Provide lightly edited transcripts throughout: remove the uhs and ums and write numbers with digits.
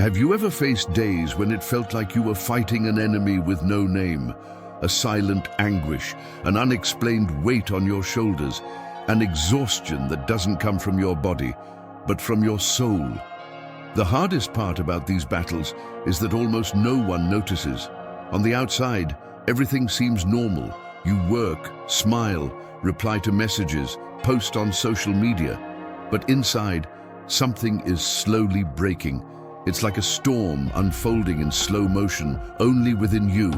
Have you ever faced days when it felt like you were fighting an enemy with no name? A silent anguish, an unexplained weight on your shoulders, an exhaustion that doesn't come from your body, but from your soul. The hardest part about these battles is that almost no one notices. On the outside, everything seems normal. You work, smile, reply to messages, post on social media. But inside, something is slowly breaking. It's like a storm unfolding in slow motion, only within you.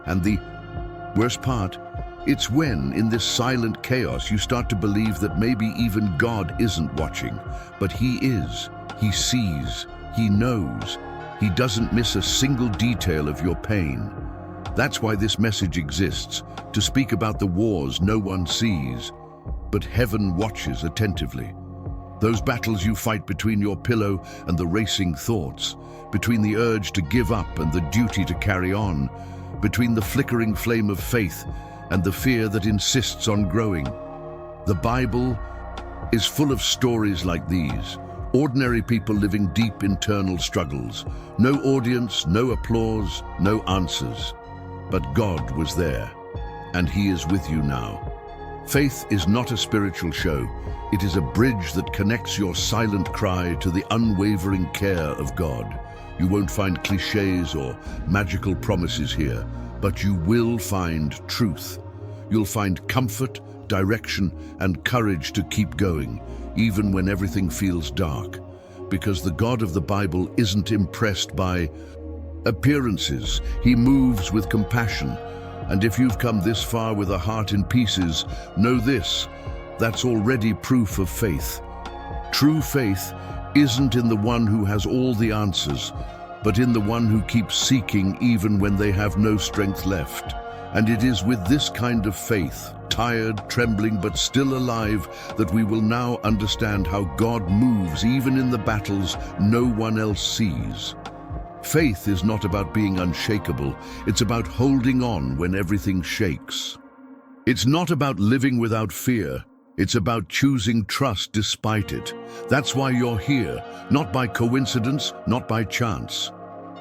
And the worst part, it's when, in this silent chaos, you start to believe that maybe even God isn't watching. But He is. He sees. He knows. He doesn't miss a single detail of your pain. That's why this message exists, to speak about the wars no one sees, but heaven watches attentively. Those battles you fight between your pillow and the racing thoughts, between the urge to give up and the duty to carry on, between the flickering flame of faith and the fear that insists on growing. The Bible is full of stories like these, ordinary people living deep internal struggles. No audience, no applause, no answers. But God was there, and He is with you now. Faith is not a spiritual show. It is a bridge that connects your silent cry to the unwavering care of God. You won't find cliches or magical promises here, but you will find truth. You'll find comfort, direction, and courage to keep going, even when everything feels dark. Because the God of the Bible isn't impressed by appearances. He moves with compassion. And if you've come this far with a heart in pieces, know this: that's already proof of faith. True faith isn't in the one who has all the answers, but in the one who keeps seeking even when they have no strength left. And it is with this kind of faith, tired, trembling, but still alive, that we will now understand how God moves even in the battles no one else sees. Faith is not about being unshakable. It's about holding on when everything shakes. It's not about living without fear. It's about choosing trust despite it. That's why you're here, not by coincidence, not by chance.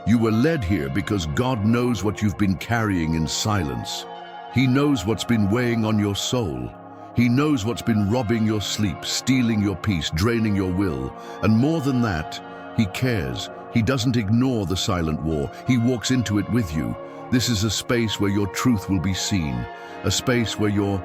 You were led here because God knows what you've been carrying in silence. He knows what's been weighing on your soul. He knows what's been robbing your sleep, stealing your peace, draining your will. And more than that, He cares. He doesn't ignore the silent war. He walks into it with you. This is a space where your truth will be seen, a space where your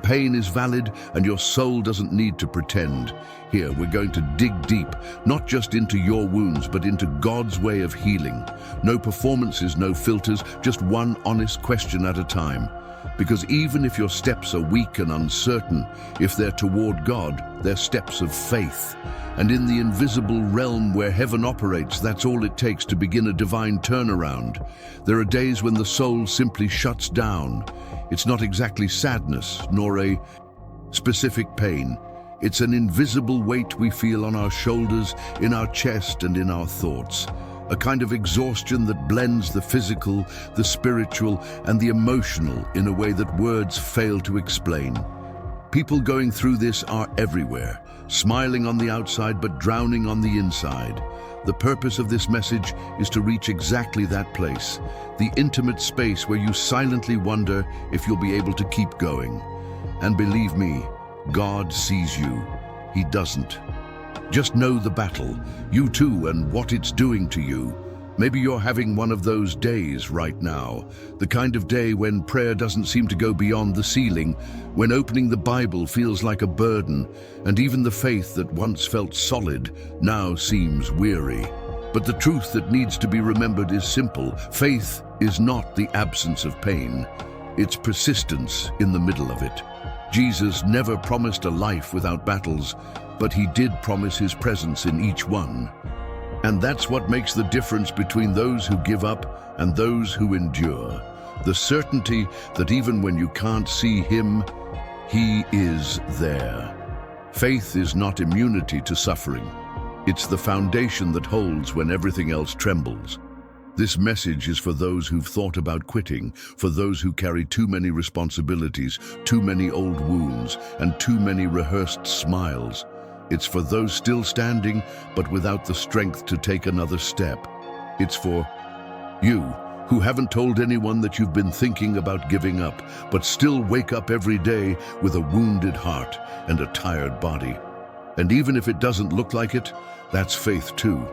pain is valid and your soul doesn't need to pretend. Here, we're going to dig deep, not just into your wounds, but into God's way of healing. No performances, no filters, just one honest question at a time. Because even if your steps are weak and uncertain, if they're toward God, they're steps of faith. And in the invisible realm where heaven operates, that's all it takes to begin a divine turnaround. There are days when the soul simply shuts down. It's not exactly sadness, nor a specific pain. It's an invisible weight we feel on our shoulders, in our chest, and in our thoughts. A kind of exhaustion that blends the physical, the spiritual, and the emotional in a way that words fail to explain. People going through this are everywhere, smiling on the outside but drowning on the inside. The purpose of this message is to reach exactly that place, the intimate space where you silently wonder if you'll be able to keep going. And believe me, God sees you. He doesn't. Just know the battle, you too, and what it's doing to you. Maybe you're having one of those days right now, the kind of day when prayer doesn't seem to go beyond the ceiling, when opening the Bible feels like a burden, and even the faith that once felt solid now seems weary. But the truth that needs to be remembered is simple. Faith is not the absence of pain. It's persistence in the middle of it. Jesus never promised a life without battles, but He did promise His presence in each one. And that's what makes the difference between those who give up and those who endure. The certainty that even when you can't see Him, He is there. Faith is not immunity to suffering. It's the foundation that holds when everything else trembles. This message is for those who've thought about quitting, for those who carry too many responsibilities, too many old wounds, and too many rehearsed smiles. It's for those still standing, but without the strength to take another step. It's for you, who haven't told anyone that you've been thinking about giving up, but still wake up every day with a wounded heart and a tired body. And even if it doesn't look like it, that's faith too.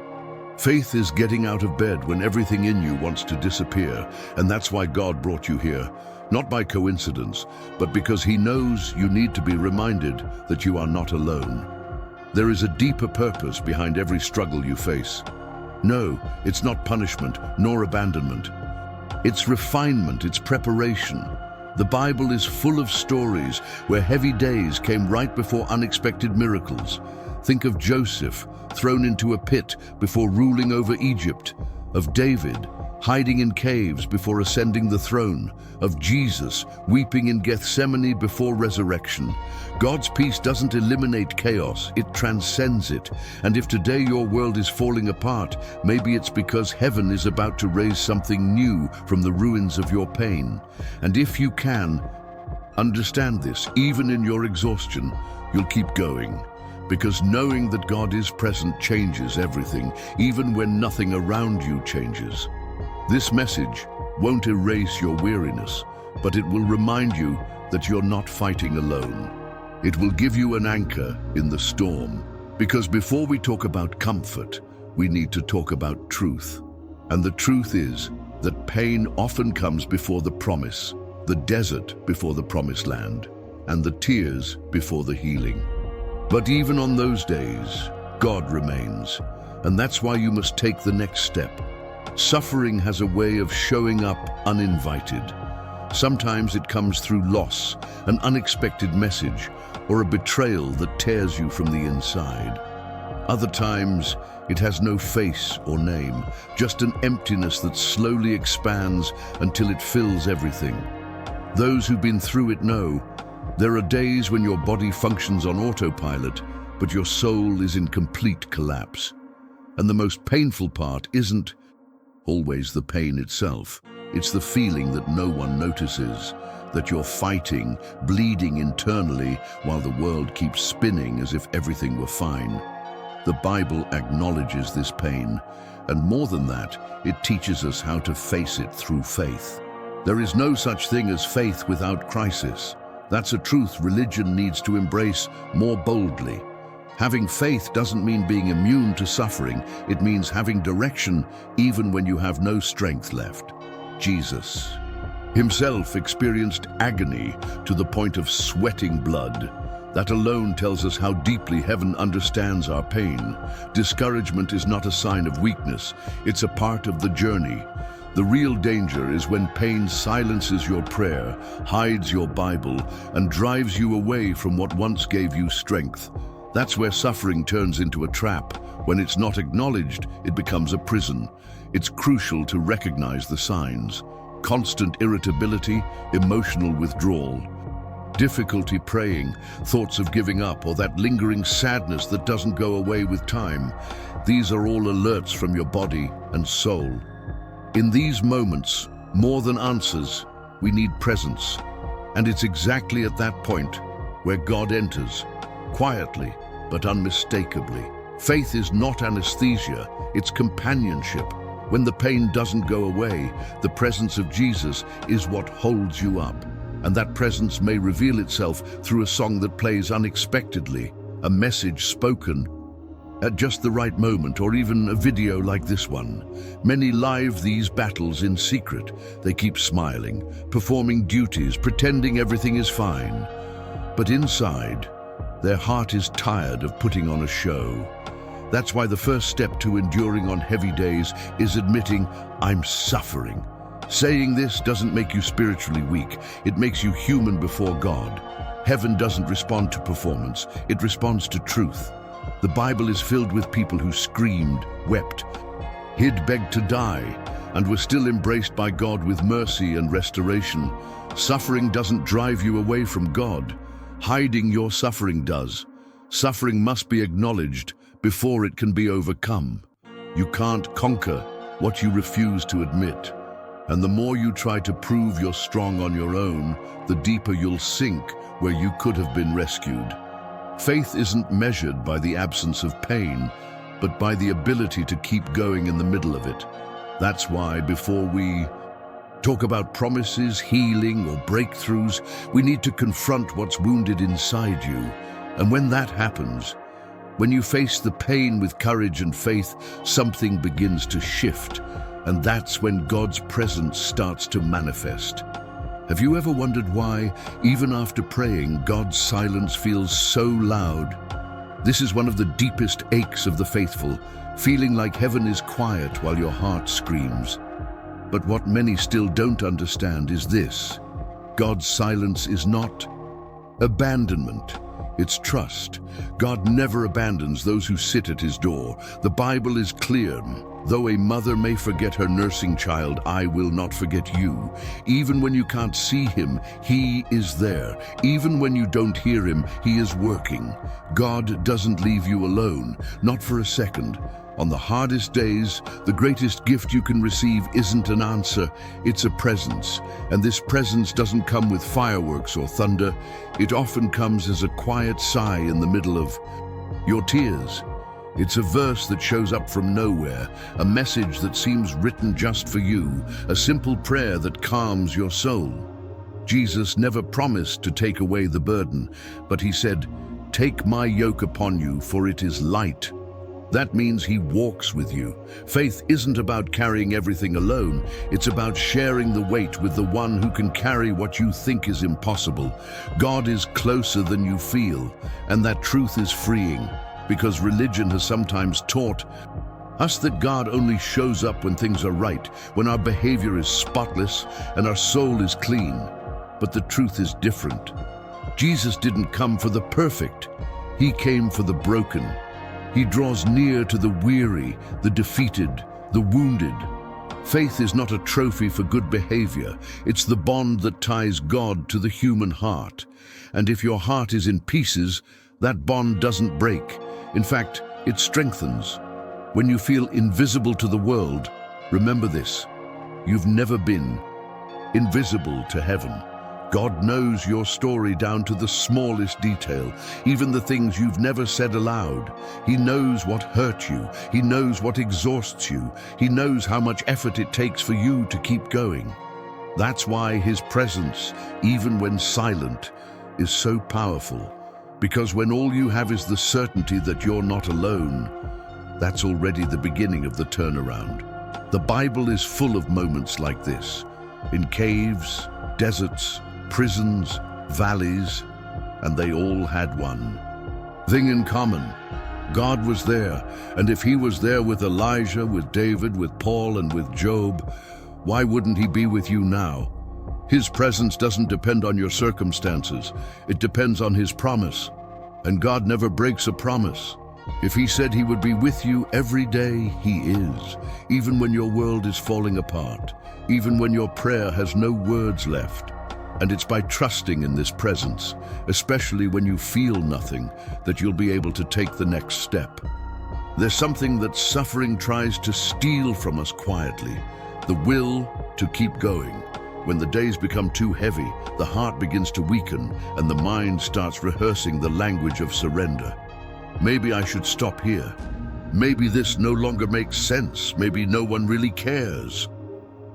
Faith is getting out of bed when everything in you wants to disappear, and that's why God brought you here, not by coincidence, but because He knows you need to be reminded that you are not alone. There is a deeper purpose behind every struggle you face. No, it's not punishment nor abandonment. It's refinement, it's preparation. The Bible is full of stories where heavy days came right before unexpected miracles. Think of Joseph, thrown into a pit before ruling over Egypt, of David, hiding in caves before ascending the throne, of Jesus, weeping in Gethsemane before resurrection. God's peace doesn't eliminate chaos, it transcends it. And if today your world is falling apart, maybe it's because heaven is about to raise something new from the ruins of your pain. And if you can understand this, even in your exhaustion, you'll keep going. Because knowing that God is present changes everything, even when nothing around you changes. This message won't erase your weariness, but it will remind you that you're not fighting alone. It will give you an anchor in the storm. Because before we talk about comfort, we need to talk about truth. And the truth is that pain often comes before the promise, the desert before the promised land, and the tears before the healing. But even on those days, God remains, and that's why you must take the next step. Suffering has a way of showing up uninvited. Sometimes it comes through loss, an unexpected message, or a betrayal that tears you from the inside. Other times, it has no face or name, just an emptiness that slowly expands until it fills everything. Those who've been through it know there are days when your body functions on autopilot, but your soul is in complete collapse. And the most painful part isn't always the pain itself. It's the feeling that no one notices, that you're fighting, bleeding internally, while the world keeps spinning as if everything were fine. The Bible acknowledges this pain, and more than that, it teaches us how to face it through faith. There is no such thing as faith without crisis. That's a truth religion needs to embrace more boldly. Having faith doesn't mean being immune to suffering. It means having direction even when you have no strength left. Jesus Himself experienced agony to the point of sweating blood. That alone tells us how deeply heaven understands our pain. Discouragement is not a sign of weakness. It's a part of the journey. The real danger is when pain silences your prayer, hides your Bible, and drives you away from what once gave you strength. That's where suffering turns into a trap. When it's not acknowledged, it becomes a prison. It's crucial to recognize the signs. Constant irritability, emotional withdrawal, difficulty praying, thoughts of giving up, or that lingering sadness that doesn't go away with time. These are all alerts from your body and soul. In these moments, more than answers, we need presence. And it's exactly at that point where God enters, quietly but unmistakably. Faith is not anesthesia, it's companionship. When the pain doesn't go away, the presence of Jesus is what holds you up. And that presence may reveal itself through a song that plays unexpectedly, a message spoken at just the right moment, or even a video like this one. Many live these battles in secret. They keep smiling, performing duties, pretending everything is fine. But inside, their heart is tired of putting on a show. That's why the first step to enduring on heavy days is admitting, I'm suffering. Saying this doesn't make you spiritually weak. It makes you human before God. Heaven doesn't respond to performance. It responds to truth. The Bible is filled with people who screamed, wept, begged to die, and were still embraced by God with mercy and restoration. Suffering doesn't drive you away from God. Hiding your suffering does. Suffering must be acknowledged before it can be overcome. You can't conquer what you refuse to admit. And the more you try to prove you're strong on your own, the deeper you'll sink where you could have been rescued. Faith isn't measured by the absence of pain, but by the ability to keep going in the middle of it. That's why before we talk about promises, healing, or breakthroughs, we need to confront what's wounded inside you. And when that happens, when you face the pain with courage and faith, something begins to shift. And that's when God's presence starts to manifest. Have you ever wondered why, even after praying, God's silence feels so loud? This is one of the deepest aches of the faithful, feeling like heaven is quiet while your heart screams. But what many still don't understand is this: God's silence is not abandonment, it's trust. God never abandons those who sit at his door. The Bible is clear. Though a mother may forget her nursing child, I will not forget you. Even when you can't see him, he is there. Even when you don't hear him, he is working. God doesn't leave you alone, not for a second. On the hardest days, the greatest gift you can receive isn't an answer, it's a presence. And this presence doesn't come with fireworks or thunder. It often comes as a quiet sigh in the middle of your tears. It's a verse that shows up from nowhere, a message that seems written just for you, a simple prayer that calms your soul. Jesus never promised to take away the burden, but he said, "Take my yoke upon you, for it is light." That means he walks with you. Faith isn't about carrying everything alone. It's about sharing the weight with the one who can carry what you think is impossible. God is closer than you feel, and that truth is freeing, because religion has sometimes taught us that God only shows up when things are right, when our behavior is spotless and our soul is clean. But the truth is different. Jesus didn't come for the perfect. He came for the broken. He draws near to the weary, the defeated, the wounded. Faith is not a trophy for good behavior. It's the bond that ties God to the human heart. And if your heart is in pieces, that bond doesn't break. In fact, it strengthens. When you feel invisible to the world, remember this: you've never been invisible to heaven. God knows your story down to the smallest detail, even the things you've never said aloud. He knows what hurt you. He knows what exhausts you. He knows how much effort it takes for you to keep going. That's why his presence, even when silent, is so powerful. Because when all you have is the certainty that you're not alone, that's already the beginning of the turnaround. The Bible is full of moments like this, in caves, deserts, prisons, valleys, and they all had one thing in common. God was there, and if he was there with Elijah, with David, with Paul, and with Job, why wouldn't he be with you now? His presence doesn't depend on your circumstances. It depends on his promise. And God never breaks a promise. If he said he would be with you every day, he is. Even when your world is falling apart. Even when your prayer has no words left. And it's by trusting in this presence, especially when you feel nothing, that you'll be able to take the next step. There's something that suffering tries to steal from us quietly, the will to keep going. When the days become too heavy, the heart begins to weaken and the mind starts rehearsing the language of surrender. Maybe I should stop here. Maybe this no longer makes sense. Maybe no one really cares.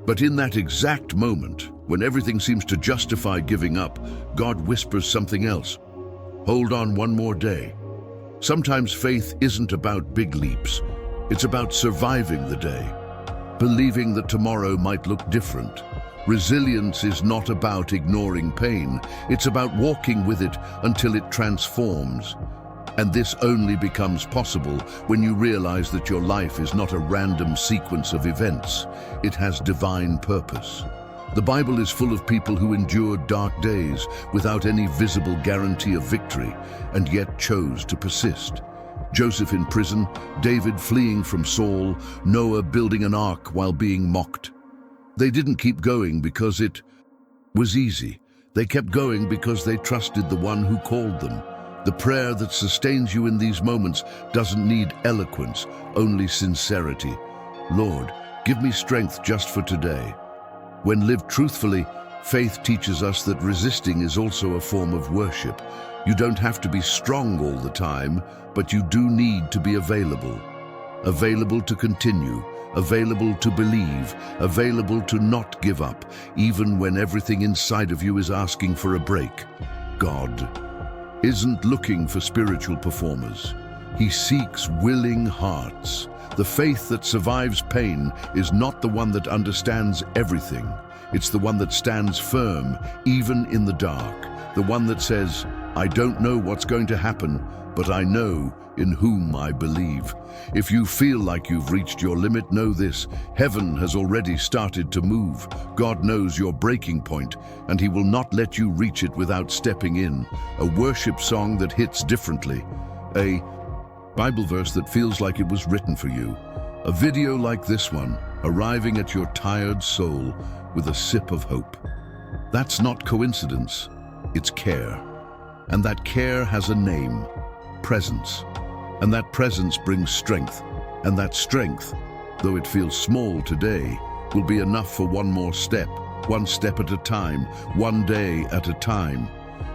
But in that exact moment, when everything seems to justify giving up, God whispers something else. Hold on one more day. Sometimes faith isn't about big leaps. It's about surviving the day, believing that tomorrow might look different. Resilience is not about ignoring pain. It's about walking with it until it transforms. And this only becomes possible when you realize that your life is not a random sequence of events. It has divine purpose. The Bible is full of people who endured dark days without any visible guarantee of victory, and yet chose to persist. Joseph in prison, David fleeing from Saul, Noah building an ark while being mocked. They didn't keep going because it was easy. They kept going because they trusted the one who called them. The prayer that sustains you in these moments doesn't need eloquence, only sincerity. Lord, give me strength just for today. When lived truthfully, Faith teaches us that resisting is also a form of worship. You don't have to be strong all the time, but you do need to be available. Available to continue, available to believe, available to not give up, even when everything inside of you is asking for a break. God isn't looking for spiritual performers. He seeks willing hearts. The faith that survives pain is not the one that understands everything. It's the one that stands firm, even in the dark. The one that says, I don't know what's going to happen, but I know in whom I believe. If you feel like you've reached your limit, know this: heaven has already started to move. God knows your breaking point, and He will not let you reach it without stepping in. A worship song that hits differently. A Bible verse that feels like it was written for you. A video like this one, arriving at your tired soul with a sip of hope. That's not coincidence, it's care. And that care has a name: presence. And that presence brings strength. And that strength, though it feels small today, will be enough for one more step, one step at a time, one day at a time.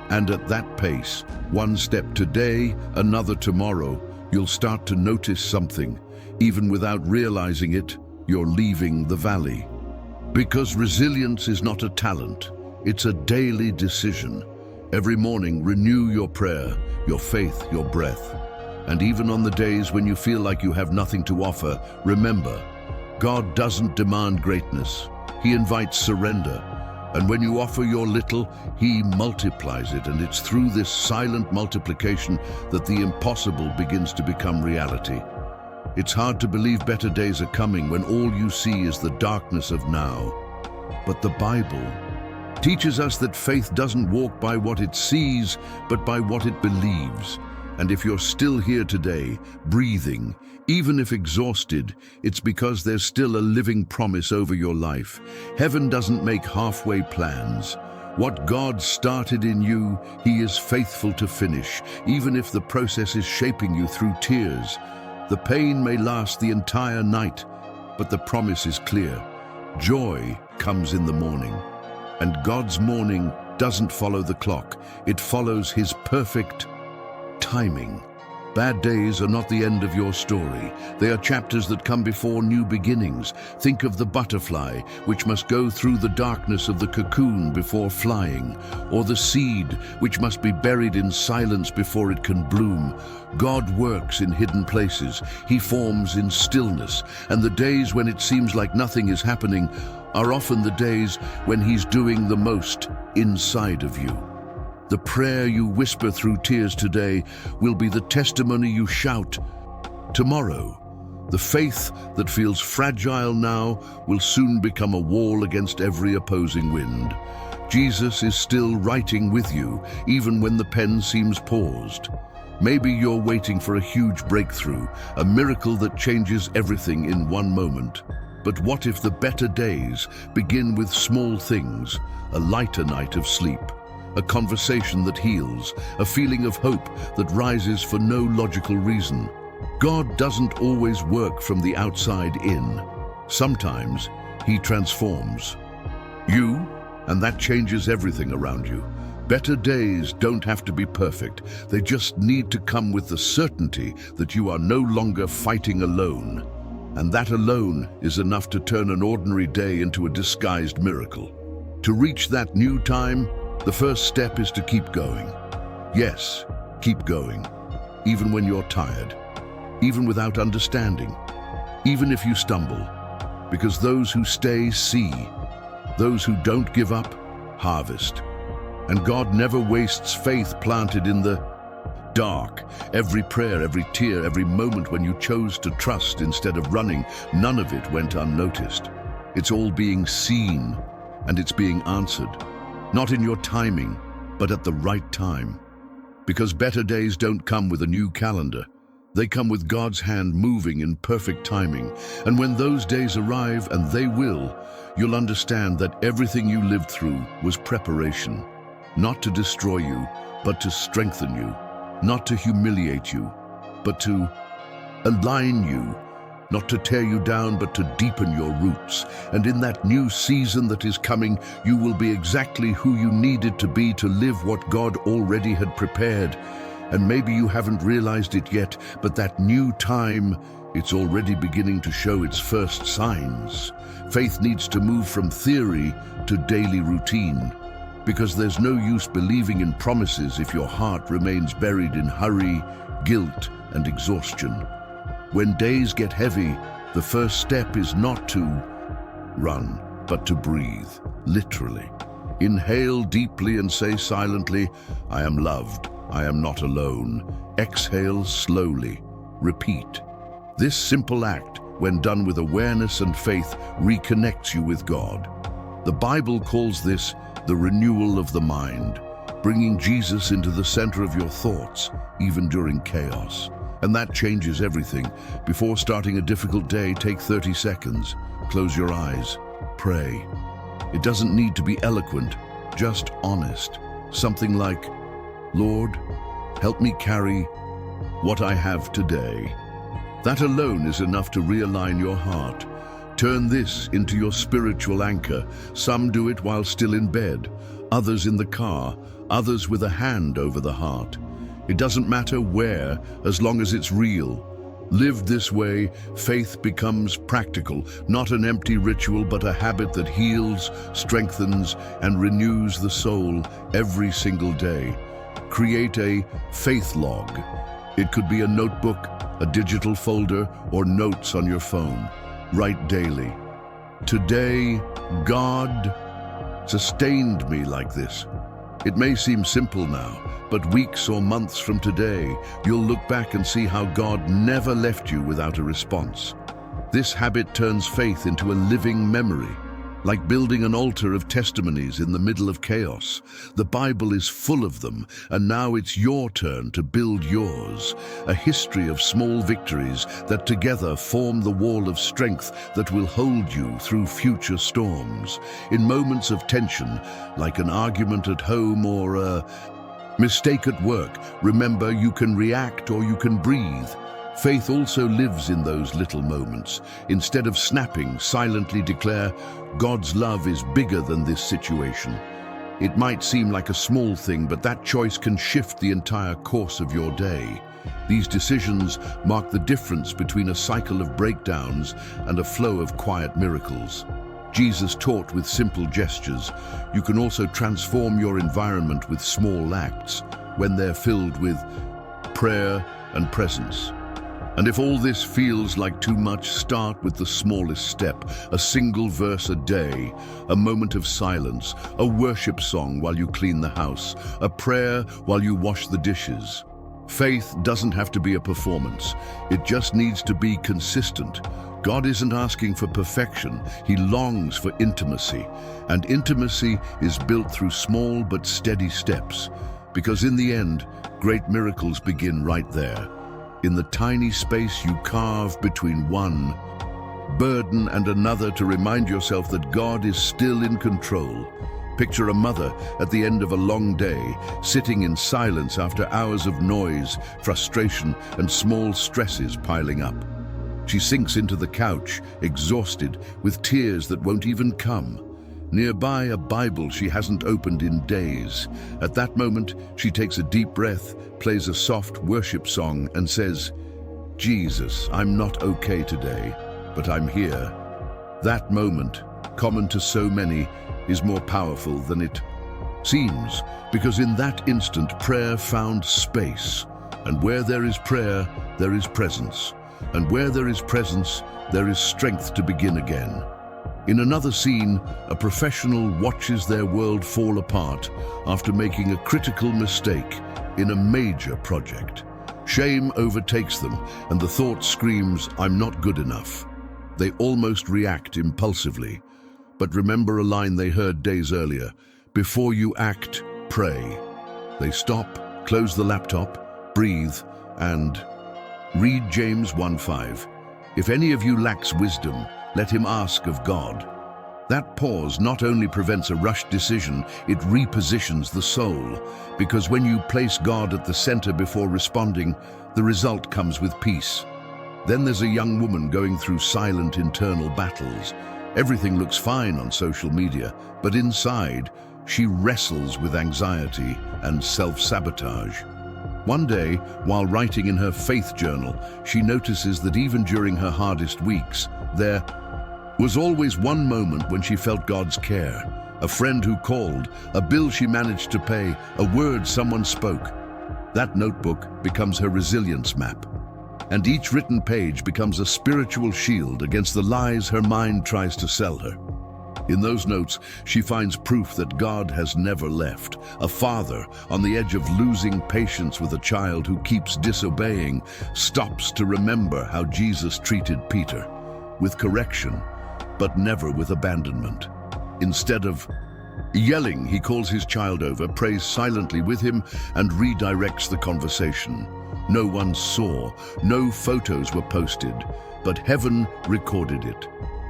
And at that pace, one step today, another tomorrow, you'll start to notice something. Even without realizing it, you're leaving the valley. Because resilience is not a talent, it's a daily decision. Every morning, renew your prayer, your faith, your breath. And even on the days when you feel like you have nothing to offer, remember, God doesn't demand greatness. He invites surrender. And when you offer your little, He multiplies it. And it's through this silent multiplication that the impossible begins to become reality. It's hard to believe better days are coming when all you see is the darkness of now. But the Bible teaches us that faith doesn't walk by what it sees, but by what it believes. And if you're still here today, breathing, even if exhausted, it's because there's still a living promise over your life. Heaven doesn't make halfway plans. What God started in you, He is faithful to finish, even if the process is shaping you through tears. The pain may last the entire night, but the promise is clear. Joy comes in the morning. And God's morning doesn't follow the clock. It follows His perfect timing. Bad days are not the end of your story. They are chapters that come before new beginnings. Think of the butterfly, which must go through the darkness of the cocoon before flying, or the seed, which must be buried in silence before it can bloom. God works in hidden places. He forms in stillness, and the days when it seems like nothing is happening are often the days when He's doing the most inside of you. The prayer you whisper through tears today will be the testimony you shout tomorrow. The faith that feels fragile now will soon become a wall against every opposing wind. Jesus is still writing with you, even when the pen seems paused. Maybe you're waiting for a huge breakthrough, a miracle that changes everything in one moment. But what if the better days begin with small things, a lighter night of sleep, a conversation that heals, a feeling of hope that rises for no logical reason? God doesn't always work from the outside in. Sometimes He transforms you, and that changes everything around you. Better days don't have to be perfect. They just need to come with the certainty that you are no longer fighting alone. And that alone is enough to turn an ordinary day into a disguised miracle. To reach that new time, the first step is to keep going. Yes, keep going, even when you're tired, even without understanding, even if you stumble, because those who stay see, those who don't give up harvest. And God never wastes faith planted in the dark. Every prayer, every tear, every moment when you chose to trust instead of running, none of it went unnoticed. It's all being seen, and it's being answered. Not in your timing, but at the right time. Because better days don't come with a new calendar. They come with God's hand moving in perfect timing. And when those days arrive, and they will, you'll understand that everything you lived through was preparation. Not to destroy you, but to strengthen you. Not to humiliate you, but to align you. not to tear you down, but to deepen your roots. And in that new season that is coming, you will be exactly who you needed to be to live what God already had prepared. And maybe you haven't realized it yet, but that new time, it's already beginning to show its first signs. Faith needs to move from theory to daily routine, because there's no use believing in promises if your heart remains buried in hurry, guilt, and exhaustion. When days get heavy, the first step is not to run, but to breathe, literally. Inhale deeply and say silently, "I am loved, I am not alone." Exhale slowly. Repeat. This simple act, when done with awareness and faith, reconnects you with God. The Bible calls this the renewal of the mind, bringing Jesus into the center of your thoughts, even during chaos. And that changes everything. Before starting a difficult day, take 30 seconds. Close your eyes. Pray. It doesn't need to be eloquent, just honest. Something like, "Lord, help me carry what I have today." That alone is enough to realign your heart. Turn this into your spiritual anchor. Some do it while still in bed, others in the car, others with a hand over the heart. It doesn't matter where, as long as it's real. Lived this way, faith becomes practical, not an empty ritual, but a habit that heals, strengthens, and renews the soul every single day. Create a faith log. It could be a notebook, a digital folder, or notes on your phone. Write daily. Today, God sustained me like this. It may seem simple now, but weeks or months from today, you'll look back and see how God never left you without a response. This habit turns faith into a living memory, like building an altar of testimonies in the middle of chaos. The Bible is full of them, and now it's your turn to build yours. A history of small victories that together form the wall of strength that will hold you through future storms. In moments of tension, like an argument at home or a mistake at work, remember, you can react or you can breathe. Faith also lives in those little moments. Instead of snapping, silently declare, "God's love is bigger than this situation." It might seem like a small thing, but that choice can shift the entire course of your day. These decisions mark the difference between a cycle of breakdowns and a flow of quiet miracles. Jesus taught with simple gestures. You can also transform your environment with small acts when they're filled with prayer and presence. And if all this feels like too much, start with the smallest step, a single verse a day, a moment of silence, a worship song while you clean the house, a prayer while you wash the dishes. Faith doesn't have to be a performance. It just needs to be consistent. God isn't asking for perfection. He longs for intimacy. And intimacy is built through small but steady steps. Because in the end, great miracles begin right there, in the tiny space you carve between one burden and another, to remind yourself that God is still in control. Picture a mother at the end of a long day, sitting in silence after hours of noise, frustration, and small stresses piling up. She sinks into the couch, exhausted, with tears that won't even come. Nearby, a Bible she hasn't opened in days. At that moment, she takes a deep breath, plays a soft worship song, and says, "Jesus, I'm not okay today, but I'm here." That moment, common to so many, is more powerful than it seems, because in that instant, prayer found space. And where there is prayer, there is presence. And where there is presence, there is strength to begin again. In another scene, a professional watches their world fall apart after making a critical mistake in a major project. Shame overtakes them, and the thought screams, "I'm not good enough." They almost react impulsively. But remember a line they heard days earlier: "Before you act, pray." They stop, close the laptop, breathe, and read James 1:5. "If any of you lacks wisdom, let him ask of God." That pause not only prevents a rushed decision, it repositions the soul. Because when you place God at the center before responding, the result comes with peace. Then there's a young woman going through silent internal battles. Everything looks fine on social media, but inside, she wrestles with anxiety and self-sabotage. One day, while writing in her faith journal, she notices that even during her hardest weeks, there was always one moment when she felt God's care. A friend who called, a bill she managed to pay, a word someone spoke. That notebook becomes her resilience map. And each written page becomes a spiritual shield against the lies her mind tries to sell her. In those notes, she finds proof that God has never left. A father, on the edge of losing patience with a child who keeps disobeying, stops to remember how Jesus treated Peter, with correction, but never with abandonment. Instead of yelling, he calls his child over, prays silently with him, and redirects the conversation. No one saw, no photos were posted, but heaven recorded it.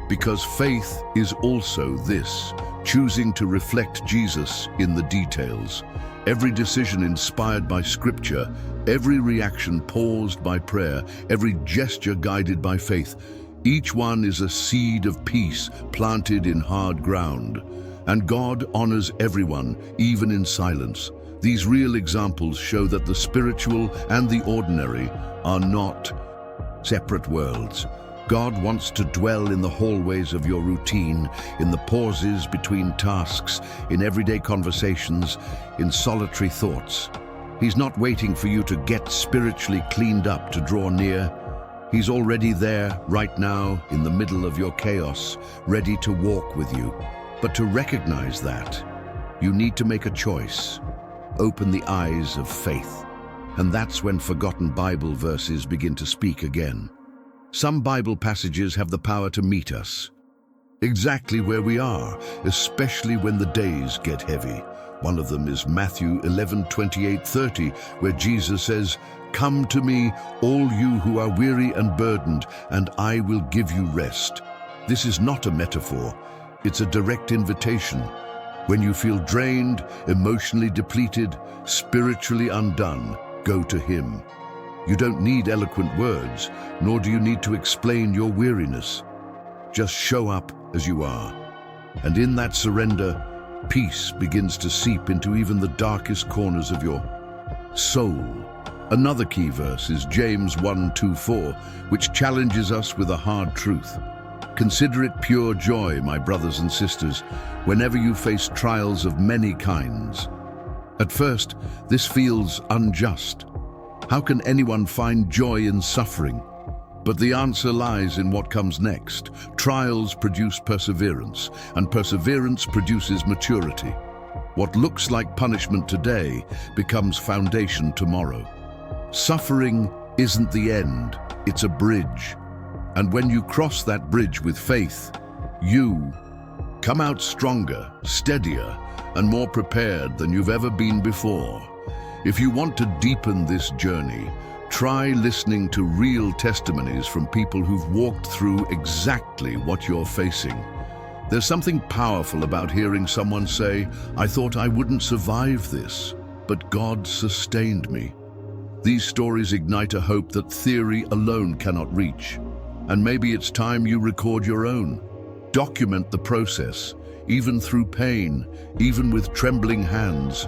Because faith is also this, choosing to reflect Jesus in the details. Every decision inspired by Scripture, every reaction paused by prayer, every gesture guided by faith. Each one is a seed of peace planted in hard ground. And God honors everyone, even in silence. These real examples show that the spiritual and the ordinary are not separate worlds. God wants to dwell in the hallways of your routine, in the pauses between tasks, in everyday conversations, in solitary thoughts. He's not waiting for you to get spiritually cleaned up to draw near. He's already there, right now, in the middle of your chaos, ready to walk with you. But to recognize that, you need to make a choice. Open the eyes of faith. And that's when forgotten Bible verses begin to speak again. Some Bible passages have the power to meet us exactly where we are, especially when the days get heavy. One of them is Matthew 11:28-30, where Jesus says, "Come to me, all you who are weary and burdened, and I will give you rest." This is not a metaphor, it's a direct invitation. When you feel drained, emotionally depleted, spiritually undone, go to Him. You don't need eloquent words, nor do you need to explain your weariness. Just show up as you are. And in that surrender, peace begins to seep into even the darkest corners of your soul. Another key verse is James 1:2-4, which challenges us with a hard truth. Consider it pure joy, my brothers and sisters, whenever you face trials of many kinds. At first, this feels unjust. How can anyone find joy in suffering? But the answer lies in what comes next. Trials produce perseverance, and perseverance produces maturity. What looks like punishment today becomes foundation tomorrow. Suffering isn't the end, it's a bridge. And when you cross that bridge with faith, you come out stronger, steadier, and more prepared than you've ever been before. If you want to deepen this journey, try listening to real testimonies from people who've walked through exactly what you're facing. There's something powerful about hearing someone say, "I thought I wouldn't survive this, but God sustained me." These stories ignite a hope that theory alone cannot reach. And maybe it's time you record your own. Document the process, even through pain, even with trembling hands.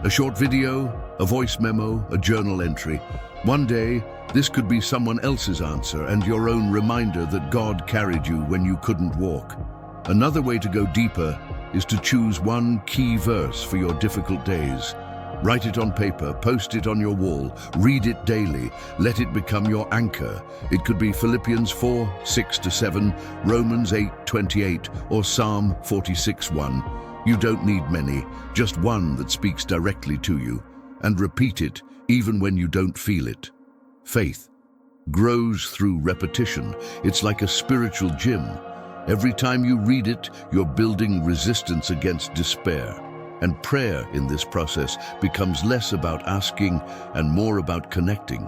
A short video, a voice memo, a journal entry. One day, this could be someone else's answer and your own reminder that God carried you when you couldn't walk. Another way to go deeper is to choose one key verse for your difficult days. Write it on paper, post it on your wall, read it daily, let it become your anchor. It could be Philippians 4:6-7, Romans 8:28, or Psalm 46:1. You don't need many, just one that speaks directly to you, and repeat it even when you don't feel it. Faith grows through repetition. It's like a spiritual gym. Every time you read it, you're building resistance against despair. And prayer in this process becomes less about asking and more about connecting.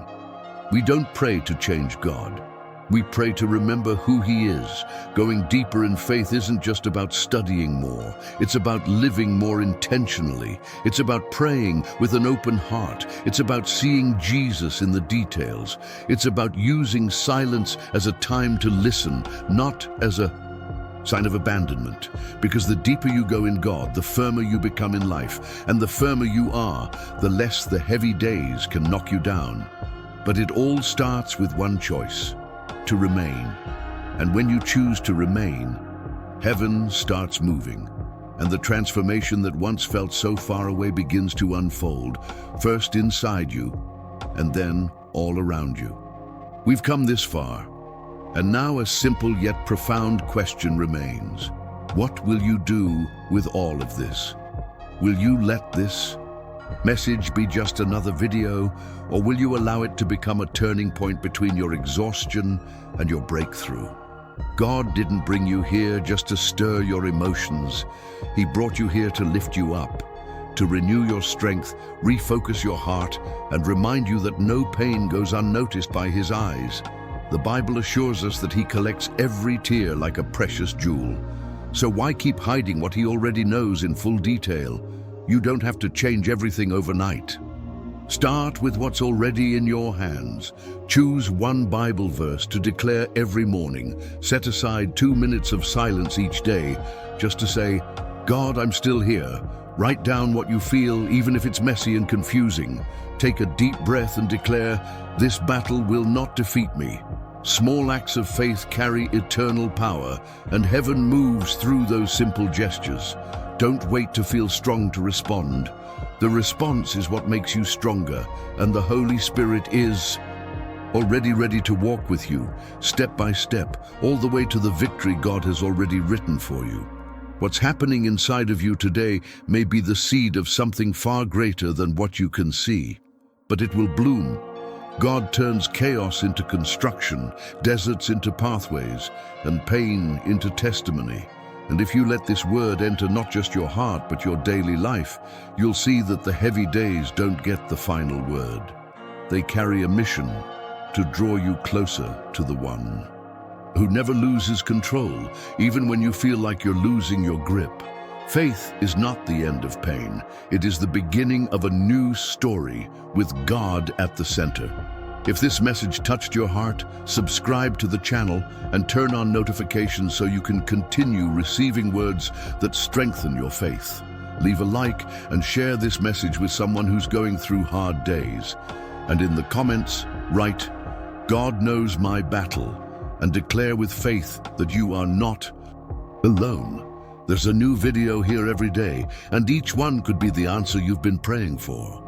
We don't pray to change God. We pray to remember who He is. Going deeper in faith isn't just about studying more. It's about living more intentionally. It's about praying with an open heart. It's about seeing Jesus in the details. It's about using silence as a time to listen, not as a sign of abandonment. Because the deeper you go in God, the firmer you become in life. And the firmer you are, the less the heavy days can knock you down. But it all starts with one choice: to remain. And when you choose to remain, heaven starts moving, and the transformation that once felt so far away begins to unfold, first inside you, and then all around you. We've come this far, and now a simple yet profound question remains. What will you do with all of this? Will you let this message be just another video, or will you allow it to become a turning point between your exhaustion and your breakthrough? God didn't bring you here just to stir your emotions. He brought you here to lift you up, to renew your strength, refocus your heart, and remind you that no pain goes unnoticed by His eyes. The Bible assures us that He collects every tear like a precious jewel. So why keep hiding what He already knows in full detail? You don't have to change everything overnight. Start with what's already in your hands. Choose one Bible verse to declare every morning. Set aside 2 minutes of silence each day just to say, God, I'm still here. Write down what you feel, even if it's messy and confusing. Take a deep breath and declare, this battle will not defeat me. Small acts of faith carry eternal power, and heaven moves through those simple gestures. Don't wait to feel strong to respond. The response is what makes you stronger, and the Holy Spirit is already ready to walk with you, step by step, all the way to the victory God has already written for you. What's happening inside of you today may be the seed of something far greater than what you can see, but it will bloom. God turns chaos into construction, deserts into pathways, and pain into testimony. And if you let this word enter not just your heart, but your daily life, you'll see that the heavy days don't get the final word. They carry a mission to draw you closer to the one who never loses control, even when you feel like you're losing your grip. Faith is not the end of pain. It is the beginning of a new story with God at the center. If this message touched your heart, subscribe to the channel and turn on notifications so you can continue receiving words that strengthen your faith. Leave a like and share this message with someone who's going through hard days. And in the comments, write, God knows my battle, and declare with faith that you are not alone. There's a new video here every day, and each one could be the answer you've been praying for.